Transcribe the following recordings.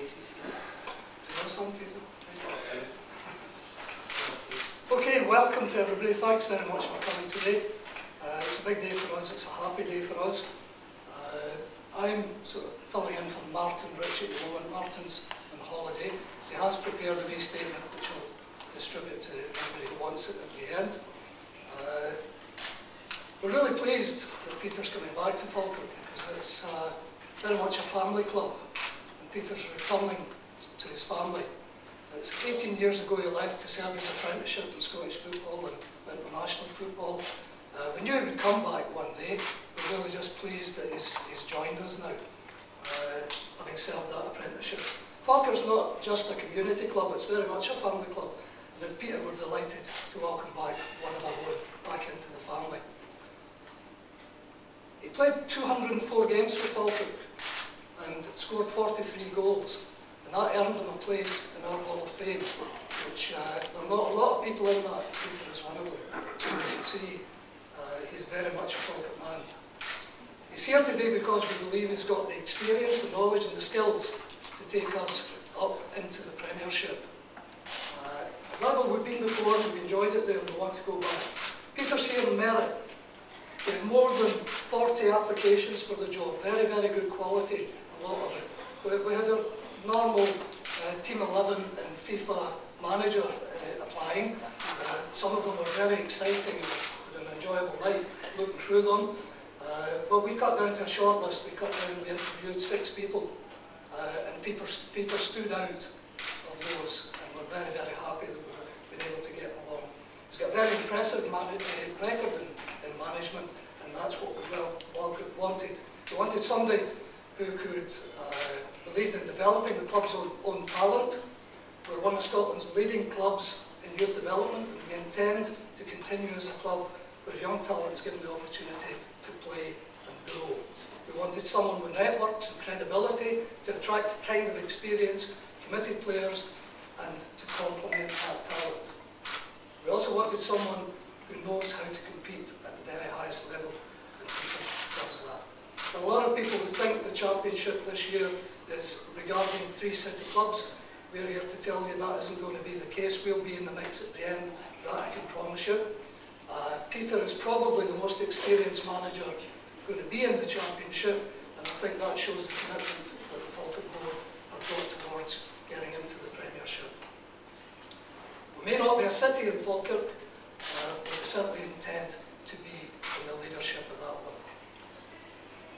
faces here. Do you know some, Peter? Okay, welcome to everybody. Thanks very much for coming today. It's a big day for us, it's a happy day for us. I'm sort of filling in for Martin Ritchie at the moment. Martin's on holiday. He has prepared a wee statement which he'll distribute to anybody who wants it at the end. We're really pleased that Peter's coming back to Falkirk because it's very much a family club and Peter's returning to his family. It's 18 years ago he left to serve his apprenticeship in Scottish football and international football. We knew he would come back one day. We're really just pleased that he's joined us now, having served that apprenticeship. Falkirk's not just a community club, it's very much a family club. And Peter, we're delighted to welcome back one of our own back into the family. He played 204 games for Falkirk and scored 43 goals. And that earned him a place in our Hall of Fame, which there are not a lot of people in that. Peter is one of them. So you can see he's very much a Falkirk man. He's here today because we believe he's got the experience, the knowledge and the skills to take us up into the Premiership. Level we've been before and we enjoyed it there and we want to go back. Peter's here in merit. We had more than 40 applications for the job, very, very good quality, a lot of it. We had a normal Team 11 and FIFA manager applying. Some of them were very exciting and an enjoyable night looking through them. But we cut down to a short list. We cut down, we interviewed 6 people and Peter stood out of those and we're very, very happy that we've been able to get along. He's got a very impressive record in management and that's what we wanted. We wanted somebody who could believed in developing the club's own talent. We're one of Scotland's leading clubs in youth development and we intend to continue as a club where young talent is given the opportunity to play and grow. We wanted someone with networks and credibility to attract the kind of experience, committed players and to complement that talent. We also wanted someone who knows how to compete at the very highest level and Peter does that. There are a lot of people who think the championship this year is regarding 3 city clubs. We're here to tell you that isn't going to be the case. We'll be in the mix at the end, that I can promise you. Peter is probably the most experienced manager going to be in the championship, and I think that shows the commitment that the Falkirk board have brought towards getting into the Premiership. We may not be a city in Falkirk, but we certainly intend to be in the leadership of that one.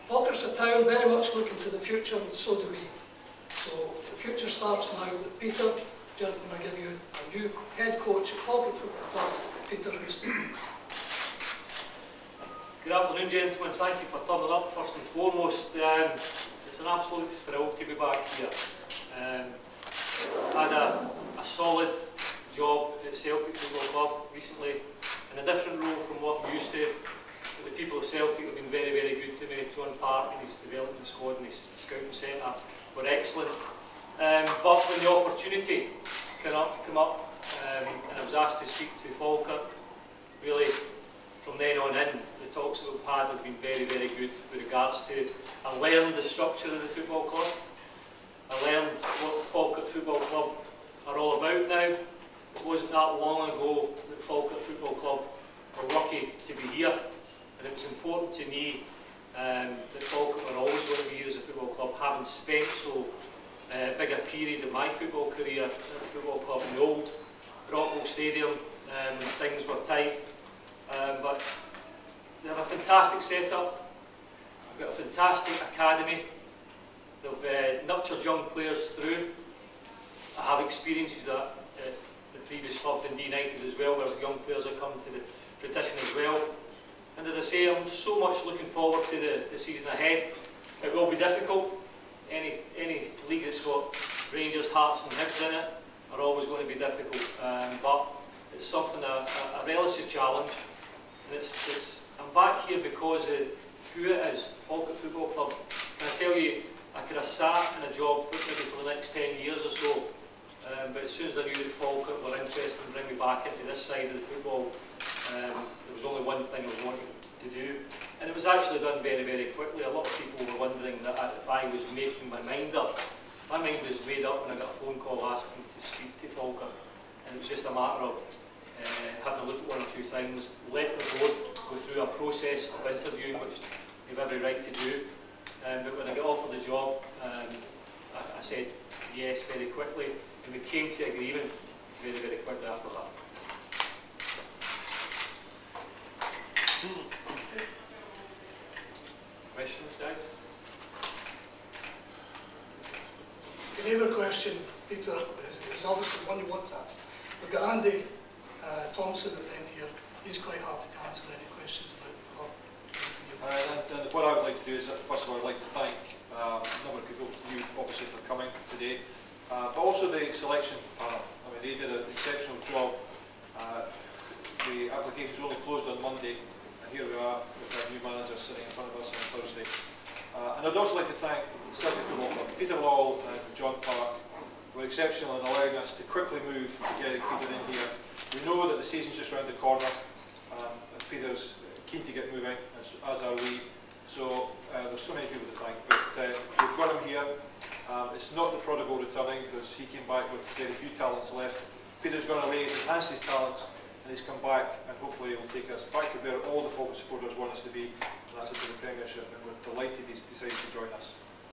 Falkirk's a town very much looking to the future, and so do we. So the future starts now with Peter. Gentlemen, I give you a new head coach at Falkirk Football Club, Peter Houston. Good afternoon, gentlemen. Thank you for turning up first and foremost. It's an absolute thrill to be back here. I had a solid job at Celtic Football Club recently in a different role from what I'm used to. The people of Celtic have been very, very good to me. John Park and his development squad and his scouting centre were excellent. But when the opportunity came up and I was asked to speak to Falkirk, really from then on in, the talks that we've had have been very, very good with regards to, I learned the structure of the football club. I learned what Falkirk Football Club are all about now. It wasn't that long ago that Falkirk Football Club were lucky to be here. And it was important to me that Falkirk were always going to be here as a football club, having spent so big a period of my football career at the football club in the old Rockwell Stadium when things were tight. But they have a fantastic setup, they've got a fantastic academy, they've nurtured young players through. I have experiences at the previous club, Dundee United as well, where young players are coming to the fruition as well. And as I say, I'm so much looking forward to the season ahead. It will be difficult. Any league that's got Rangers, Hearts and Hibs in it are always going to be difficult. But it's something, a relative challenge. And I'm back here because of who it is, Falkirk Football Club. And I tell you, I could have sat in a job maybe for the next 10 years or so. But as soon as I knew that Falkirk were interested in bringing me back into this side of the football, there was only one thing I was wanting to do, and it was actually done very, very quickly. A lot of people were wondering that if I was making my mind up my mind was made up when I got a phone call asking to speak to Falkirk, and it was just a matter of having a look at one or two things, let the board go through a process of interviewing, which they've every right to do. But when I got offered the job, I said yes very quickly, and we came to agreement very, very quickly after that. Questions, guys? The other question, Peter, is obviously one you want to ask. We've got Andy Thompson at the end here. He's quite happy to answer any questions about the club. And what I would like to do is, first of all, I'd like to thank a number of people, you obviously, for coming today, but also the selection panel. I mean, they did an exceptional job. The applications only closed on Monday, and here we are with our new manager sitting in front of us on Thursday. And I'd also like to thank Celtic Football Club, Peter Law and John Park were exceptional in allowing us to quickly move to get Peter in here. We know that the season's just around the corner, and Peter's keen to get moving, as are we. So there's so many people to thank, but we've got him here. It's not the prodigal returning, because he came back with very few talents left. Peter's gone away, he's enhanced his talents, and he's come back, and hopefully he will take us back to where all the Falkirk supporters want us to be, and that's into the Premiership, and we're delighted he's decided to join us.